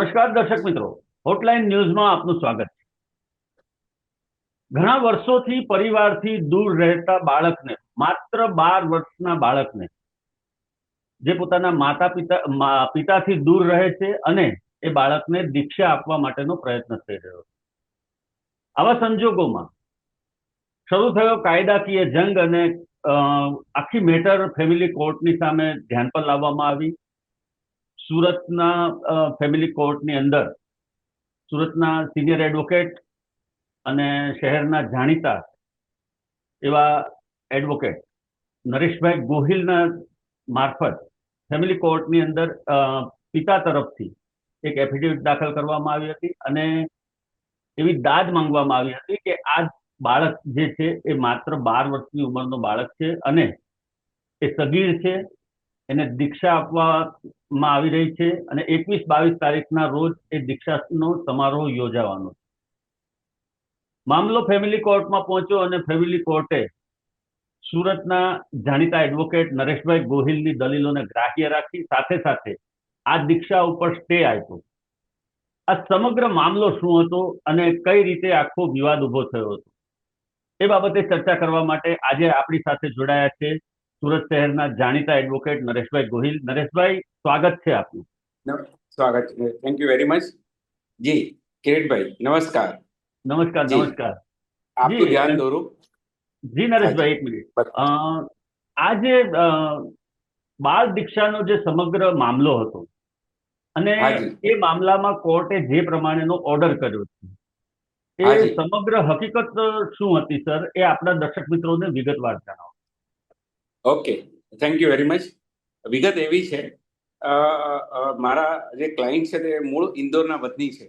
નમસ્કાર દર્શક મિત્રો, હોટલાઇન ન્યૂઝમાં આપનું સ્વાગત છે. ઘણા વર્ષોથી પરિવારથી દૂર રહેતા બાળકને, માત્ર 12 વર્ષના બાળકને, જે પોતાના પિતાથી દૂર રહે છે અને એ બાળકને દીક્ષા આપવા માટેનો પ્રયત્ન થઈ રહ્યો છે. આવા સંજોગોમાં શરૂ થયો કાયદાકીય જંગ અને આખી મેટર ફેમિલી કોર્ટની સામે ધ્યાન પર લાવવામાં આવી. સુરતના ફેમિલી કોર્ટની અંદર સુરતના સિનિયર એડવોકેટ અને શહેરના જાણીતા એવા એડવોકેટ નરેશભાઈ ગોહિલના મારફત ફેમિલી કોર્ટની અંદર પિતા તરફથી એક એફિડેવિટ દાખલ કરવામાં આવી હતી અને એવી દાદ માંગવામાં આવી હતી કે આ બાળક જે છે એ માત્ર 12 વર્ષની ઉંમરનો બાળક છે અને એ સગીર છે. એને દીક્ષા આપવામાં આવી રહી છે અને 21-22 તારીખના રોજ એ દીક્ષાનો સમારોહ યોજાવાનો છે. મામલો ફેમિલી કોર્ટમાં પહોંચ્યો અને ફેમિલી કોર્ટે સુરતના જાણીતા એડવોકેટ નરેશભાઈ ગોહિલની દલીલોને ગ્રાહ્ય રાખી સાથે સાથે આ દીક્ષા ઉપર સ્ટે આપ્યો. આ સમગ્ર મામલો શું હતો અને કઈ રીતે આખો વિવાદ ઉભો થયો હતો એ બાબતે ચર્ચા કરવા માટે આજે આપણી સાથે જોડાયા છે સુરત શહેરના જાણીતા એડવોકેટ નરેશભાઈ ગોહિલ. નરેશભાઈ, સ્વાગત છે આપનું. સ્વાગત છે, થેન્ક યુ વેરી મચ. જી કિરીટભાઈ, નમસ્કાર. નમસ્કાર. જી. નમસ્કાર આપનું ધ્યાન દોરું. જી નરેશભાઈ, એક મિનિટ. આ જે બાળ દીક્ષાનો જે સમગ્ર મામલો હતો અને એ મામલામાં કોર્ટે જે પ્રમાણેનો ઓર્ડર કર્યો છે એ સમગ્ર હકીકત શું હતી સર, એ આપણા દર્શક મિત્રોને વિગતવાર જણાવો. Okay, thank you very much. વિગત એવી છે, મારા જે ક્લાયન્ટ છે તે મૂળ ઇન્દોરના વતની છે,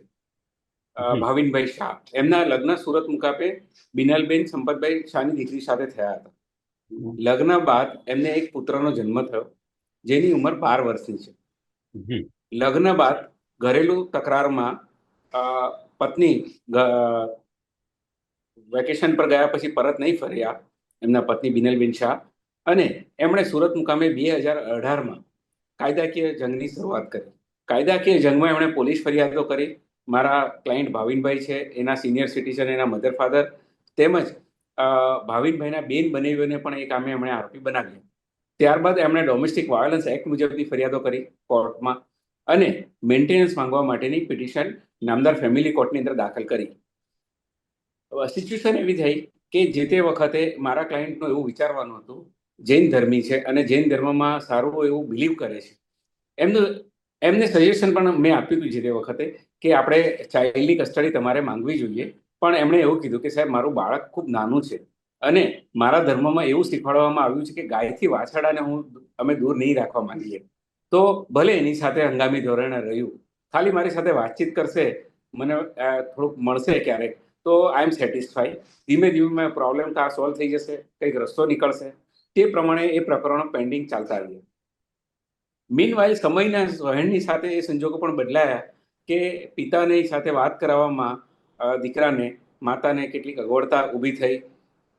ભાવિનભાઈ શાહ. એમના લગ્ન સુરત મુકામે બિનલબેન સંપતભાઈ શાહની દીકરી સાથે થયા હતા. લગ્ન બાદ એમને એક પુત્રનો જન્મ થયો જેની ઉંમર 12 વર્ષની છે. લગ્ન બાદ ઘરેલું તકરારમાં પત્ની વેકેશન પર ગયા પછી પરત નહીં ફર્યા, એમના પત્ની બિનલબેન શાહ, અને એમણે સુરત મુકામે 2018માં કાયદાકીય જંગની શરૂઆત કરી. કાયદાકીય જંગમાં એમણે પોલીસ ફરિયાદો કરી. મારા ક્લાયન્ટ ભાવિનભાઈ છે, એના સિનિયર સિટીઝન, એના મધર ફાધર, તેમજ ભાવિનભાઈના બેન બનેવીઓને પણ એ કામે એમણે આરોપી બનાવ્યા. ત્યારબાદ એમણે ડોમેસ્ટિક વાયોલન્સ એક્ટ મુજબની ફરિયાદો કરી કોર્ટમાં અને મેન્ટેનન્સ માંગવા માટેની પિટિશન નામદાર ફેમિલી કોર્ટની અંદર દાખલ કરી. સિચ્યુએશન એવી થઈ કે જે તે વખતે મારા ક્લાયન્ટનું એવું વિચારવાનું હતું, જૈન ધર્મી છે અને જૈન ધર્મમાં સારું એવું બિલીવ કરે છે. એમને સજેશન પણ મેં આપ્યું હતું જે તે વખતે કે આપણે ચાઇલ્ડની કસ્ટડી તમારે માંગવી જોઈએ, પણ એમણે એવું કીધું કે સાહેબ મારું બાળક ખૂબ નાનું છે અને મારા ધર્મમાં એવું શીખવાડવામાં આવ્યું છે કે ગાયથી વાછરડાને અમે દૂર નહીં રાખવા માંગીએ, તો ભલે એની સાથે હંગામી ધોરણે રહ્યું, ખાલી મારી સાથે વાતચીત કરશે, મને થોડુંક મળશે ક્યારેક, તો આઈ એમ સેટિસ્ફાઈ. ધીમે ધીમે પ્રોબ્લેમ કા સોલ્વ થઈ જશે, કંઈક રસ્તો નીકળશે. તે પ્રમાણે એ પ્રકરણો પેન્ડિંગ ચાલતા આવ્યા. મીનવાઇલ સમયના વહેણની સાથે એ સંજોગો પણ બદલાયા કે પિતાની સાથે વાત કરાવવામાં દીકરાને, માતાને કેટલીક અગવડતા ઊભી થઈ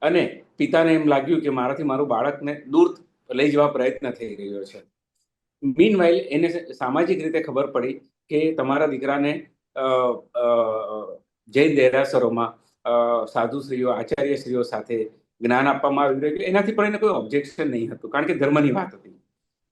અને પિતાને એમ લાગ્યું કે મારાથી મારું બાળકને દૂર લઈ જવા પ્રયત્ન થઈ રહ્યો છે. મીનવાઇલ એને સામાજિક રીતે ખબર પડી કે તમારા દીકરાને જૈન દેરાસરોમાં સાધુશ્રીઓ, આચાર્યશ્રીઓ સાથે જ્ઞાન આપવામાં આવી રહ્યું. એનાથી પણ એને કોઈ ઓબ્જેક્શન નહીં હતું, કારણ કે ધર્મની વાત હતી.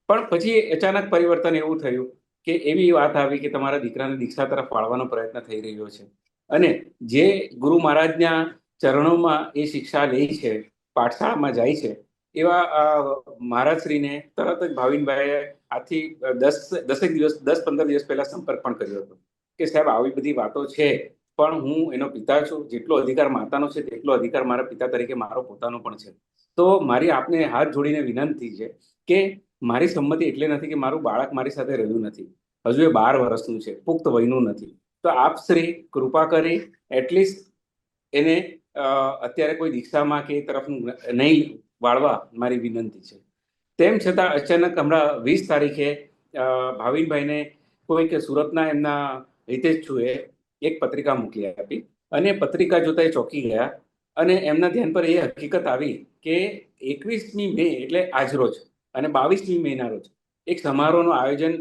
પણ પછી અચાનક પરિવર્તન એવું થયું કે એવી વાત આવી કે તમારા દીકરાને દીક્ષા તરફ વાળવાનો પ્રયત્ન થઈ રહ્યો છે અને જે ગુરુ મહારાજના ચરણોમાં એ શિક્ષા લે છે, પાઠશાળામાં જાય છે, એવા મહારાજશ્રીને તરત જ ભાવિનભાઈએ આથી 10-15 દિવસ પહેલા સંપર્ક પણ કર્યો હતો કે સાહેબ આવી બધી વાતો છે, પણ હું એનો પિતા છું, જેટલો અધિકાર માતાનો છે તેટલો અધિકાર મારા પિતા તરીકે મારો પોતાનો પણ છે. તો મારી આપને હાથ જોડીને વિનંતી છે કે મારી સંમતિ એટલે નથી કે મારું બાળક મારી સાથે રહ્યું નથી, હજુ એ 12 વર્ષનું છે, પુખ્ત વયનું નથી, તો આપ શ્રી કૃપા કરી એટલીસ્ટ એને અત્યારે કોઈ દીક્ષામાં કે તરફ નહીં વાળવા મારી વિનંતી છે. તેમ છતાં અચાનક હમણાં 20 તારીખે ભાવિનભાઈને કોઈક સુરતના એમના હિતેચ્છુએ એક પત્રિકા મોકલી આપી અને પત્રિકા જોતા એ ચોંકી ગયા અને એમના ધ્યાન પર એ હકીકત આવી કે 21મી મે એટલે આજરોજ અને 22મી મેના રોજ એક સમારોહનું આયોજન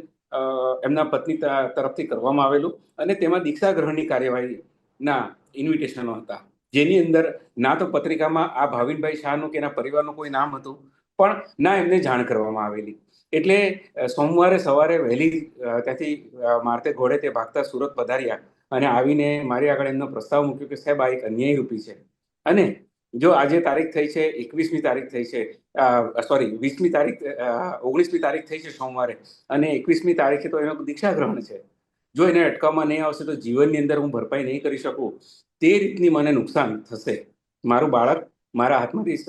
એમના પત્ની તરફથી કરવામાં આવેલું અને તેમાં દીક્ષા ગ્રહણની કાર્યવાહીના ઇન્વિટેશનો હતા, જેની અંદર ના તો પત્રિકામાં આ ભાવિનભાઈ શાહનું કે એના પરિવારનું કોઈ નામ હતું, પણ ના એમને જાણ કરવામાં આવેલી. એટલે સોમવારે સવારે વહેલી ત્યાંથી મારતે ઘોડે તે ભાગતા સુરત પધાર્યા અને આવીને મારી આગળ એમનો પ્રસ્તાવ મૂક્યો કે સાહેબ આ એક અન્યાયરૂપી છે, અને જો આજે તારીખ થઈ છે 21મી તારીખ થઈ છે, સોરી 20મી તારીખ 19મી તારીખ થઈ છે સોમવારે, અને 21મી તારીખે તો એનો દીક્ષા ગ્રહણ છે. જો એને અટકાવવામાં નહીં આવશે તો જીવનની અંદર હું ભરપાઈ નહીં કરી શકું, તે રીતની મને નુકસાન થશે. મારું બાળક મારા હાથમાંથી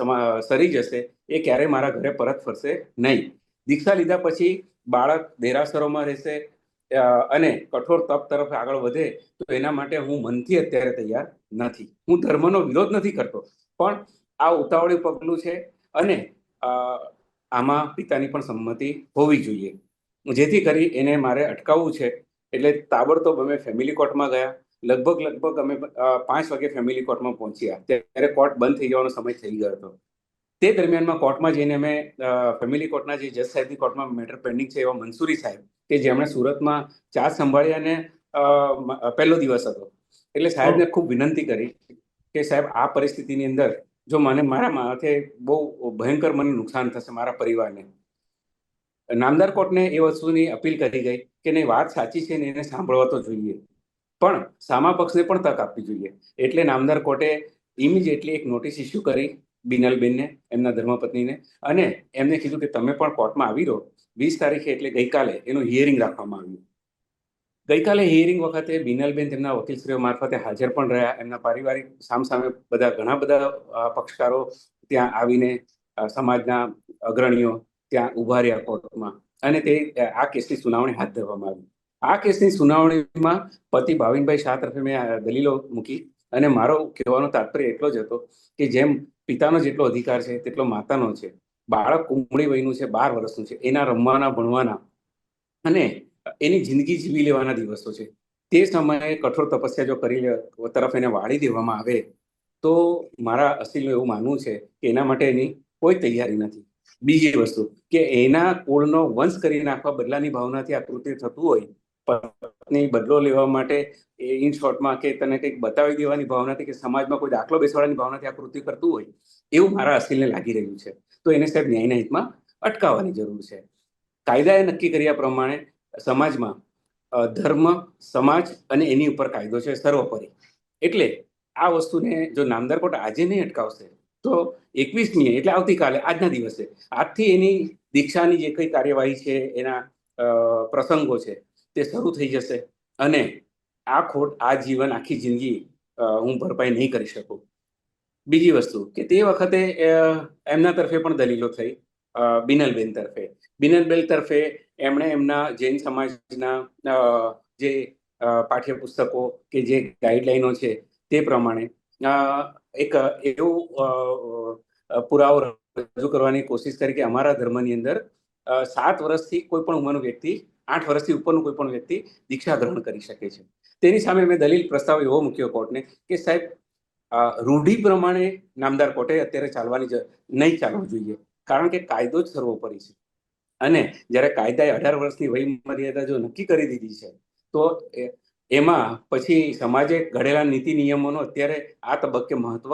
સરી જશે, એ ક્યારેય મારા ઘરે પરત ફરશે નહીં. દીક્ષા લીધા પછી બાળક દેરાસરોમાં રહેશે અને કઠોર તપ તરફ આગળ વધે, તો એના માટે હું મનથી અત્યારે તૈયાર નથી. હું ધર્મનો વિરોધ નથી કરતો, પણ આ ઉતાવળિયું પગલું છે અને આમાં પિતાની પણ સંમતિ હોવી જોઈએ, જેથી કરી એને મારે અટકાવવું છે. એટલે તાબડતોબ અમે ફેમિલી કોર્ટમાં ગયા. લગભગ અમે 5 વાગે ફેમિલી કોર્ટમાં પહોંચ્યા, ત્યારે કોર્ટ બંધ થઈ જવાનો સમય થઈ ગયો હતો. તે દરમિયાનમાં કોર્ટમાં જઈને અમે ફેમિલી કોર્ટના જે જજ સાહેબની કોર્ટમાં મેટર પેન્ડિંગ છે એવા મંસૂરી સાહેબ, કે જેમણે સુરતમાં ચાર્જ સંભાળ્યા અને પહેલો દિવસ હતો, એટલે સાહેબને ખૂબ વિનંતી કરી કે સાહેબ આ પરિસ્થિતિની અંદર જો મારા માથે બહુ ભયંકર મને નુકસાન થશે, મારા પરિવારને. નામદાર કોર્ટને એ વસ્તુની અપીલ કરી ગઈ કે નહીં, વાત સાચી છે ને એને સાંભળવા તો જોઈએ, પણ સામા પક્ષને પણ તક આપવી જોઈએ. એટલે નામદાર કોર્ટે ઇમિડિયેટલી એક નોટિસ ઇસ્યુ કરી બિનલબેનને, એમના ધર્મપત્નીને, અને એમને કીધું કે તમે પણ કોર્ટમાં આવી રહો. 20 તારીખે એટલે ગઈકાલે એનું હિયરિંગ રાખવામાં આવ્યું. ગઈકાલે હિયરિંગ વખતે બિનલબેન તેમના વકીલશ્રીઓ મારફતે હાજર પણ રહ્યા. એમના પારિવારિક સામસામે ઘણા બધા પક્ષકારો ત્યાં આવીને, સમાજના અગ્રણીઓ ત્યાં ઉભા રહ્યા કોર્ટમાં, અને તે આ કેસની સુનાવણી હાથ ધરવામાં આવી. આ કેસની સુનાવણીમાં પતિ ભાવિનભાઈ શાહ તરફે મેં દલીલો મૂકી, અને મારો કહેવાનો તાત્પર્ય એટલો જ હતો કે જેમ પિતાનો જેટલો અધિકાર છે તેટલો માતાનો છે. બાળક કુમળી વયનું છે, 12 વર્ષનું છે, એના રમવાના, ભણવાના અને એની જિંદગી જીવી લેવાના દિવસો છે. તે સમયે કઠોર તપસ્યા જો કરી તરફ એને વાળી દેવામાં આવે તો મારા અસીલનું એવું માનવું છે કે એના માટે એની કોઈ તૈયારી નથી. બીજી વસ્તુ કે એના કુળનો વંશ કરી નાખવા બદલાની ભાવનાથી આ કૃત્ય થતું હોય, પત્ની બદલો લેવા માટે ઇન શોર્ટમાં કે તને કંઈક બતાવી દેવાની ભાવનાથી કે સમાજમાં કોઈ દાખલો બેસાડવાની ભાવનાથી આ કૃત્ય કરતું હોય, એવું મારા અસીલને લાગી રહ્યું છે. તો એને સાહેબ ન્યાયના હિતમાં અટકાવવાની જરૂર છે. કાયદાએ નક્કી કર્યા પ્રમાણે સમાજમાં ધર્મ, સમાજ અને એની ઉપર કાયદો છે સર્વોપરી. એટલે આ વસ્તુને જો નામદાર કોર્ટ આજે નહીં અટકાવશે તો 21મી એટલે આવતીકાલે, આજના દિવસે આજથી એની દીક્ષાની જે કઈ કાર્યવાહી છે, એના પ્રસંગો છે તે શરૂ થઈ જશે, અને આ ખોટ આ જીવન, આખી જિંદગી હું ભરપાઈ નહીં કરી શકું. બીજી વસ્તુ કે તે વખતે એમના તરફે પણ દલીલો થઈ, બિનલબેન તરફે. બિનલબેન તરફે એમણે એમના જૈન સમાજના જે પાઠ્યપુસ્તકો કે જે ગાઈડલાઈનો છે તે પ્રમાણે એક એવો પુરાવો રજૂ કરવાની કોશિશ કરી કે અમારા ધર્મની અંદર 7 વર્ષથી કોઈ પણ ઉંમરનો વ્યક્તિ, 8 વર્ષથી ઉપરનું કોઈ પણ વ્યક્તિ દીક્ષા ગ્રહણ કરી શકે છે. તેની સામે મેં દલીલ પ્રસ્તાવ એવો મૂક્યો કોર્ટને કે સાહેબ રૂઢિ પ્રમાણે નામદાર કોર્ટે અત્યારે નહીં ચાલવું જોઈએ, કારણ કે કાયદો જ સર્વોપરી છે. અને જ્યારે કાયદાએ 18 વર્ષની વય મર્યાદા જો નક્કી કરી દીધી છે તો એમાં પછી સમાજે ઘડેલા નીતિ નિયમોનો અત્યારે આ તબક્કે મહત્વ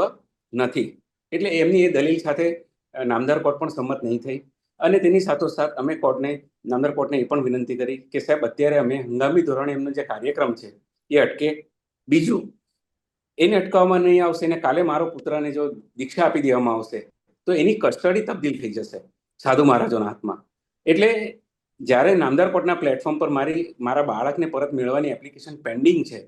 નથી. એટલે એમની એ દલીલ સાથે નામદાર કોર્ટ પણ સંમત નહીં થઈ, અને તેની સાથોસાથ અમે નામદાર કોર્ટને એ પણ વિનંતી કરી કે સાહેબ અત્યારે અમે હંગામી ધોરણે એમનો જે કાર્યક્રમ છે એ અટકે. બીજું, એને અટકાવવામાં નહીં આવશે ને કાલે મારો પુત્રને જો દીક્ષા આપી દેવામાં આવશે તો એની કસ્ટડી તબદીલ થઈ જશે સાધુ મહારાજોના હાથમાં. એટલે જ્યારે નામદાર કોર્ટના પ્લેટફોર્મ પર મારા બાળકને પરત મેળવવાની એપ્લિકેશન પેન્ડિંગ છે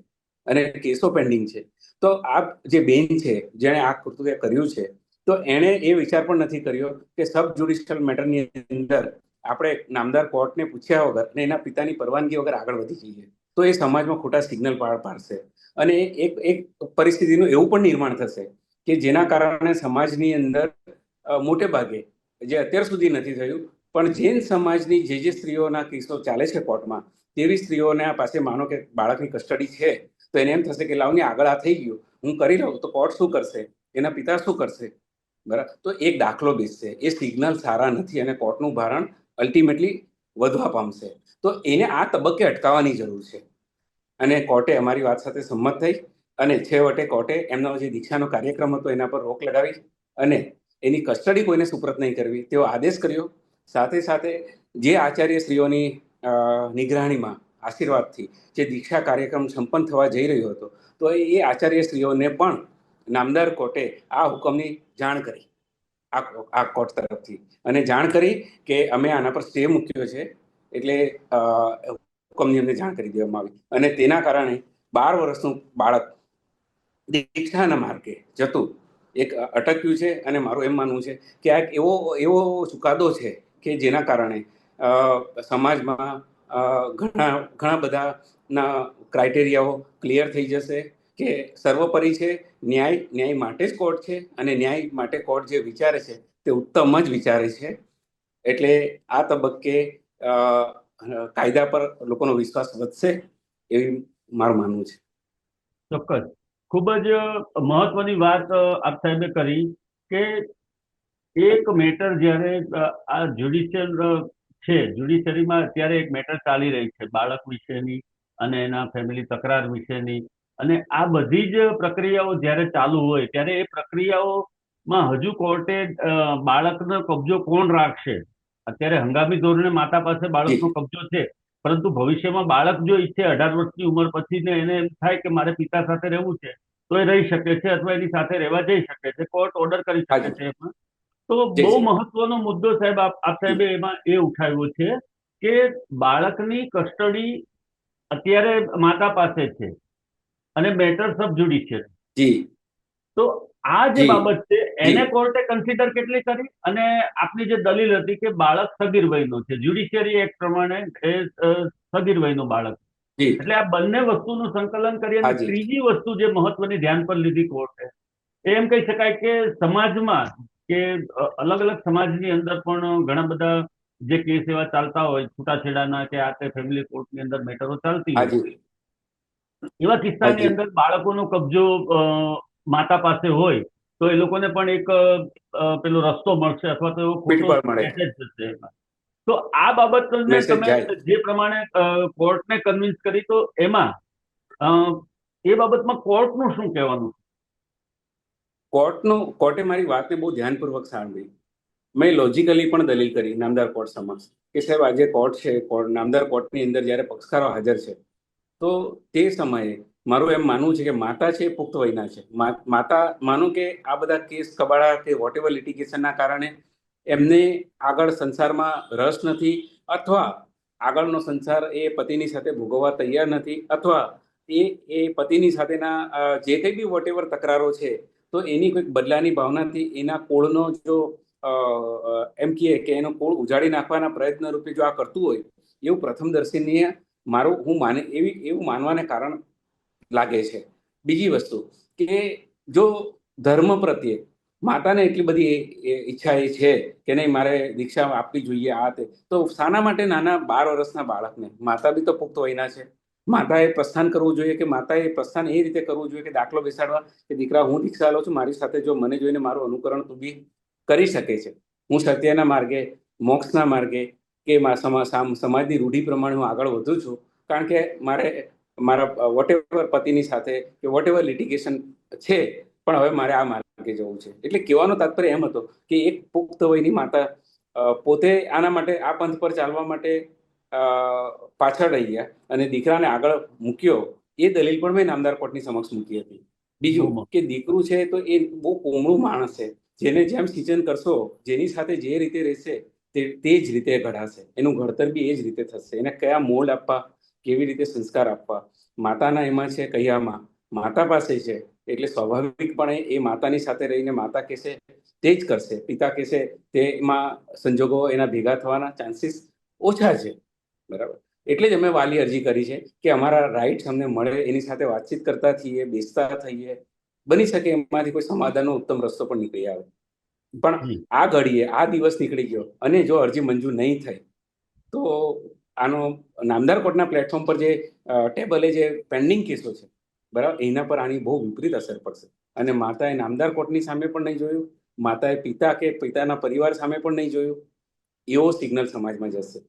અને કેસો પેન્ડિંગ છે, તો આ જે બેન છે જેણે આ કૃત્ય કર્યું છે, તો એણે એ વિચાર પણ નથી કર્યો કે સબ જ્યુડિશિયલ મેટરની અંદર આપણે નામદાર કોર્ટને પૂછ્યા વગર અને એના પિતાની પરવાનગી વગર આગળ વધી જઈએ તો એ સમાજમાં ખોટા સિગ્નલ પાડશે, અને એક પરિસ્થિતિનું એવું પણ નિર્માણ થશે કે જેના કારણે સમાજની અંદર મોટે ભાગે, જે અત્યાર સુધી નથી થયું, પણ જૈન સમાજની જે સ્ત્રીઓના કેસો ચાલે છે કોર્ટમાં, તેવી સ્ત્રીઓના પાસે માનો કે બાળકની કસ્ટડી છે તો એને એમ થશે કે લાવની આગળ આ થઈ ગયું, હું કરી લઉં તો કોર્ટ શું કરશે, એના પિતા શું કરશે, બરાબર? તો એક દાખલો બેસશે. એ સિગ્નલ સારા નથી અને કોર્ટનું ભારણ અલ્ટિમેટલી વધવા પામશે. તો એને આ તબક્કે અટકાવવાની જરૂર છે. અને કોર્ટે અમારી વાત સાથે સંમત થઈ અને છેવટે કોર્ટે એમનો જે દીક્ષાનો કાર્યક્રમ હતો એના પર રોક લગાવી અને એની કસ્ટડી કોઈને સુપ્રત નહીં કરવી તેવો આદેશ કર્યો. સાથે સાથે જે આચાર્યશ્રીઓની નિગરાણીમાં આશીર્વાદથી જે દીક્ષા કાર્યક્રમ સંપન્ન થવા જઈ રહ્યો હતો, તો એ આચાર્યશ્રીઓને પણ નામદાર કોર્ટે આ હુકમની જાણ કરી આ કોર્ટ તરફથી, અને જાણ કરી કે અમે આના પર સ્ટે મૂક્યો છે, એટલે હુકમની અમને જાણ કરી દેવામાં આવી. અને તેના કારણે 12 વર્ષનું બાળક દીક્ષાના માર્ગે જતું એક અટક્યું છે. અને મારું એમ માનવું છે કે આ એક એવો ચુકાદો છે કે જેના કારણે સમાજમાં ઘણા બધાના ક્રાઇટેરિયાઓ ક્લિયર થઈ જશે કે સર્વોપરી છે ન્યાય માટે જ કોર્ટ છે, અને ન્યાય માટે કોર્ટ જે વિચારે છે તે ઉત્તમ જ વિચારે છે. એટલે આ તબક્કે કાયદા પર લોકોનો વિશ્વાસ વધશે એવી મારું માનવું છે. ચોક્કસ. ખૂબ જ મહત્વની વાત આપ સાહેબે કરી કે એક મેટર જ્યારે આ જ્યુડિશિયરીમાં અત્યારે એક મેટર ચાલી રહી છે બાળક વિશેની અને એના ફેમિલી તકરાર વિશેની, અને આ બધી જ પ્રક્રિયાઓ જ્યારે ચાલુ હોય ત્યારે એ પ્રક્રિયાઓમાં હજુ કોર્ટે બાળકનો કબજો કોણ રાખશે? અત્યારે હંગામી ધોરણે માતા પાસે બાળકનો કબજો છે, પરંતુ ભવિષ્યમાં બાળક જો ઈચ્છે 18 વર્ષની ઉંમર પછી ને એને એમ થાય કે મારે પિતા સાથે રહેવું છે તો એ રહી શકે છે અથવા એની સાથે રહેવા જઈ શકે છે, કોર્ટ ઓર્ડર કરી શકે છે એમાં. તો બહુ મહત્વનો મુદ્દો સાહેબ આપ સાહેબે એમાં એ ઉઠાવ્યો છે કે બાળકની કસ્ટડી અત્યારે માતા પાસે છે અને મેટર સબ જ્યુડિશિયરી. તો આ જે બાબત છે એને કોર્ટે કન્સિડર કેટલી કરી? અને આપની જે દલીલ હતી કે બાળક સગીર વયનો છે, જ્યુડિશિયરી એક્ટ પ્રમાણે એ સગીર વયનું બાળક, એટલે આ બંને વસ્તુનું સંકલન કરી અને ત્રીજી વસ્તુ જે મહત્વની ધ્યાન પર લીધી કોર્ટે, એમ કહી શકાય કે સમાજમાં કે અલગ અલગ સમાજની અંદર પણ ઘણા બધા જે કેસ એવા ચાલતા હોય છૂટાછેડાના કે આ તે ફેમિલી કોર્ટની અંદર મેટરો ચાલતી હોય, એવા કિસ્સાની અંદર બાળકોનો કબજો માતા પાસે હોય તો એ લોકોને પણ એક પેલો રસ્તો મળશે અથવા તો એવો ખોટો મેસેજ જશે એમાં. તો આ બાબતને તમે જે પ્રમાણે કોર્ટને કન્વિન્સ કરી, તો એમાં એ બાબતમાં કોર્ટનું શું કહેવાનું? કોર્ટે મારી વાતને બહુ ધ્યાનપૂર્વક સાંભળી. મેં લોજિકલી પણ દલીલ કરી નામદાર કોર્ટ સમક્ષ કે સાહેબ આજે કોર્ટ છે, નામદાર કોર્ટની અંદર જ્યારે પક્ષકારો હાજર છે તો તે સમયે મારું એમ માનવું છે કે માતા છે પુખ્ત વયના છે. માતા માનો કે આ બધા કેસ કબાડા કે વોટેવર લિટિગેશનના કારણે એમને આગળ સંસારમાં રસ નથી, અથવા આગળનો સંસાર એ પતિની સાથે ભોગવવા તૈયાર નથી, અથવા એ પતિની સાથેના જે કંઈ બી વોટેવર તકરારો છે તો એની કોઈક બદલાની ભાવનાથી એના કોળનો જો એમ કહીએ કે એનો કોળ ઉજાડી નાખવાના પ્રયત્ન રૂપે જો આ કરતું હોય એવું પ્રથમદર્શીનીય એવું માનવાને કારણ લાગે છે. બીજી વસ્તુ કે જો ધર્મ પ્રત્યે માતાને એટલી બધી ઈચ્છા એ છે કે નહીં મારે દીક્ષા આપવી જોઈએ આ તે, તો શાના માટે નાના 12 વર્ષના બાળકને, માતા બી તો પુખ્ત વયના છે, માતાએ પ્રસ્થાન કરવું જોઈએ કે માતાએ પ્રસ્થાન એ રીતે કરવું જોઈએ કે દાખલો બેસાડવા કે દીકરા હું દીક્ષા લઉં છું, મારી સાથે જો મને જોઈને મારું અનુકરણ તું બી કરી શકે છે, હું સત્યના માર્ગે મોક્ષના માર્ગે કે સમાજની રૂઢિ પ્રમાણે હું આગળ વધુ છું, કારણ કે મારા વોટેવર પતિની સાથે કે વોટેવર લિટિગેશન છે પણ હવે મારે આ માર્ગે જવું છે. એટલે કહેવાનો તાત્પર્ય એમ હતો કે એક પુખ્ત વયની માતા પોતે આના માટે આ પંથ પર ચાલવા માટે પાછળ રહી ગયા અને દીકરાને આગળ મૂક્યો. એ દલીલ પણ મેં નામદાર કોર્ટની સમક્ષ મૂકી હતી. બીજું કે દીકરું છે તો એ બહુ કોમળું માણસ છે, જેને જેમ સિંચન કરશો, જેની સાથે જે રીતે રહેશે તે જ રીતે ઘડાશે, એનું ઘડતર બી એ જ રીતે થશે. એને કયા મોલ્ડ આપવા, કેવી રીતે સંસ્કાર આપવા, માતાના એમાં છે કહીયામાં માતા પાસે છે, એટલે સ્વાભાવિકપણે એ માતાની સાથે રહીને માતા કહેશે તે જ કરશે, પિતા કહેશે તેમાં સંજોગો એના ભેગા થવાના ચાન્સીસ ઓછા છે. બરાબર. એટલે જ અમે વાલી અરજી કરી છે કે અમારા રાઇટ્સ અમને મળે, એની સાથે વાતચીત કરતા થઈએ, બેસતા થઈએ, બની શકે એમાંથી કોઈ સમાધાનનો ઉત્તમ રસ્તો પણ નીકળી આવે. પણ આ ઘડીએ આ દિવસ નીકળી ગયો અને જો અરજી મંજૂર નહીં થઈ તો આનો નામદાર કોર્ટના પ્લેટફોર્મ પર જે ટેબલે જે પેન્ડિંગ કેસો છે બરાબર, એના પર આની બહુ વિપરીત અસર પડશે. અને માતાએ નામદાર કોર્ટની સામે પણ નહીં જોયું, માતાએ પિતા કે પિતાના પરિવાર સામે પણ નહીં જોયું, એવો સિગ્નલ સમાજમાં જશે.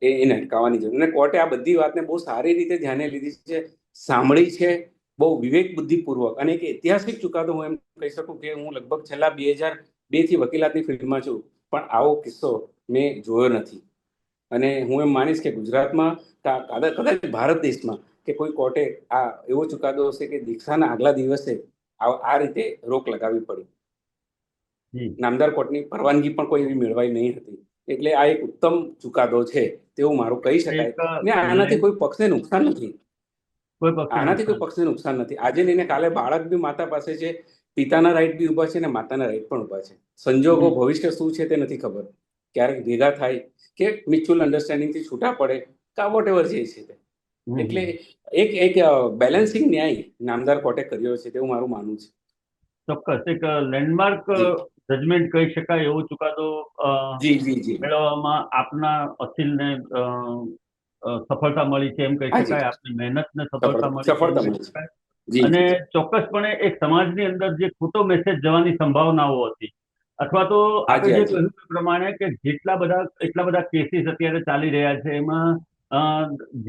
એને અટકાવવાની જરૂર. અને કોર્ટે આ બધી વાતને બહુ સારી રીતે ધ્યાને લીધી છે, સાંભળી છે, બહુ વિવેક બુદ્ધિપૂર્વક. અને એક ઐતિહાસિક ચુકાદો હું એમ કહી શકું કે હું લગભગ છેલ્લા 2002 થી વકીલાતની ફિલ્ડમાં છું, પણ આવો કિસ્સો મેં જોયો નથી. અને હું એમ માનીશ કે ગુજરાતમાં કદાચ ભારત દેશમાં કે કોઈ કોર્ટે આ એવો ચુકાદો હશે કે દીક્ષાના આગલા દિવસે આ રીતે રોક લગાવવી પડી. જી નામદાર કોર્ટની પરવાનગી પણ કોઈ એવી મેળવાઈ નહીં હતી. એટલે આ એક ઉત્તમ ચુકાદો છે તેવું મારું કહી શકાય. એક ને આનાથી કોઈ પક્ષને નુકસાન નથી. કોઈ પક્ષને આનાથી કોઈ પક્ષને નુકસાન નથી. આજે લઈને કાલે બાળક બી માતા પાસે છે, પિતાના રાઈટ બી ઉભા છે ને માતાના રાઈટ પણ ઉભા છે. સંજોગો ભવિષ્ય શું છે તે નથી ખબર, ક્યારેક ભેગા થાય કે મ્યુચ્યુઅલ અન્ડરસ્ટેન્ડિંગ થી છૂટા પડે કા વોટ એવર જે છે તે. એટલે એક બેલેન્સિંગ ન્યાય નામદાર કોર્ટે કર્યો છે તેવું મારું માનવું છે. ચોક્કસ એક લેન્ડમાર્ક જજમેન્ટ કહી શકાય એવો ચુકાદો જી જી જી મેળવવામાં આપના અસીલને સફળતા મળી છે એમ કહી શકાય. આપની મહેનતને સફળતા મળી છે એમ કહી શકાય. અને ચોક્કસપણે એક સમાજની અંદર જે ખોટો મેસેજ જવાની સંભાવનાઓ હતી, અથવા તો આપણે જે કહ્યું પ્રમાણે કે એટલા બધા કેસીસ અત્યારે ચાલી રહ્યા છે, એમાં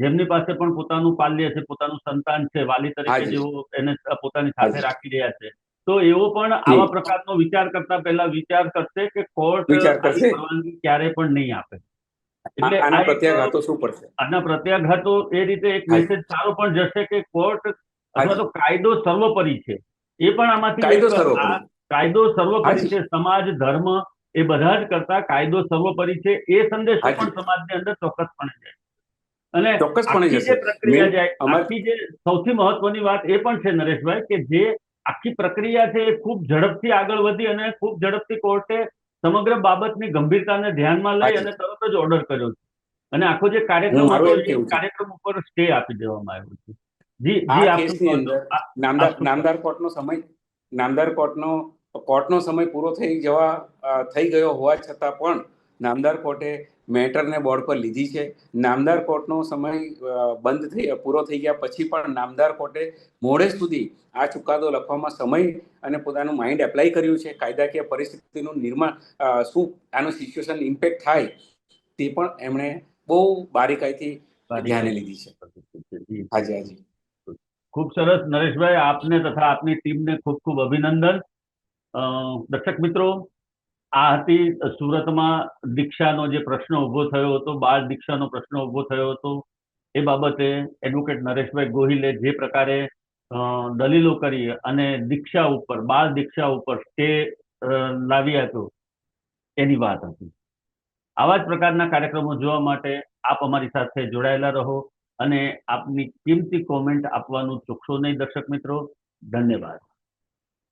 જેમની પાસે પણ પોતાનું પાલ્ય છે, પોતાનું સંતાન છે, વાલી તરીકે જેઓ એને પોતાની સાથે રાખી રહ્યા છે, તો એવો પણ આવા પ્રકારનો વિચાર કરતા પહેલા વિચાર કરશે કે કોર્ટ પરવાનગી ક્યારે પણ નહીં આપે. એટલે આના પ્રત્યાઘાતો શું પડશે? આના પ્રત્યાઘાતો એ રીતે એક મેસેજ સારો પણ જશે કે કોર્ટ અથવા તો કાયદો સર્વોપરી છે. એ પણ આમાંથી કાયદો સર્વોપરી છે. સમાજ, ધર્મ એ બધા જ કરતા કાયદો સર્વોપરી છે, એ સંદેશો પણ સમાજની અંદર ચોક્કસપણે છે. અને આખી જે પ્રક્રિયા જાય, આખી જે સૌથી મહત્વની વાત એ પણ છે નરેશભાઈ, કે જે આખી પ્રક્રિયા છે એ ખૂબ ઝડપથી આગળ વધી અને ખૂબ ઝડપથી કોર્ટે સમગ્ર બાબતની ગંભીરતાને ધ્યાનમાં લઈ અને તરત જ ઓર્ડર કર્યો છે. અને આખો જે કાર્યક્રમ હતો એ કાર્યક્રમ ઉપર સ્ટે આપી દેવામાં આવ્યો છે. જી જી, આ કેસની અંદર નામદાર કોર્ટનો સમય પૂરો થઈ ગયો હોવા છતાં પણ નામદાર કોર્ટે મેટરને બોર્ડ પર લીધી છે. નામદાર કોર્ટનો સમય પૂરો થઈ ગયા પછી પણ નામદાર કોર્ટે મોડે સુધી આ ચુકાદો લખવામાં સમય અને પોતાનું માઇન્ડ એપ્લાય કર્યું છે. કાયદાકીય પરિસ્થિતિનું નિર્માણ, શું આનું સિચ્યુએશન ઇમ્પેક્ટ થાય તે પણ એમણે બહુ બારીકાઈથી ધ્યાને લીધી છે. હાજી હાજી, ખૂબ સરસ નરેશભાઈ, આપને તથા આપની ટીમને ખૂબ ખૂબ અભિનંદન. દર્શક મિત્રો, આ હતી સુરતમાં દીક્ષાનો જે પ્રશ્ન ઉભો થયો હતો, બાળ દીક્ષાનો પ્રશ્ન ઉભો થયો હતો, એ બાબતે એડવોકેટ નરેશભાઈ ગોહિલે જે પ્રકારે દલીલો કરી અને બાળ દીક્ષા ઉપર સ્ટે લાવી હતો એની વાત હતી. આવા જ પ્રકારના કાર્યક્રમો જોવા માટે આપ અમારી સાથે જોડાયેલા રહો અને આપની કિંમતી કોમેન્ટ આપવાનું ચૂકશો નહીં. દર્શક મિત્રો, ધન્યવાદ.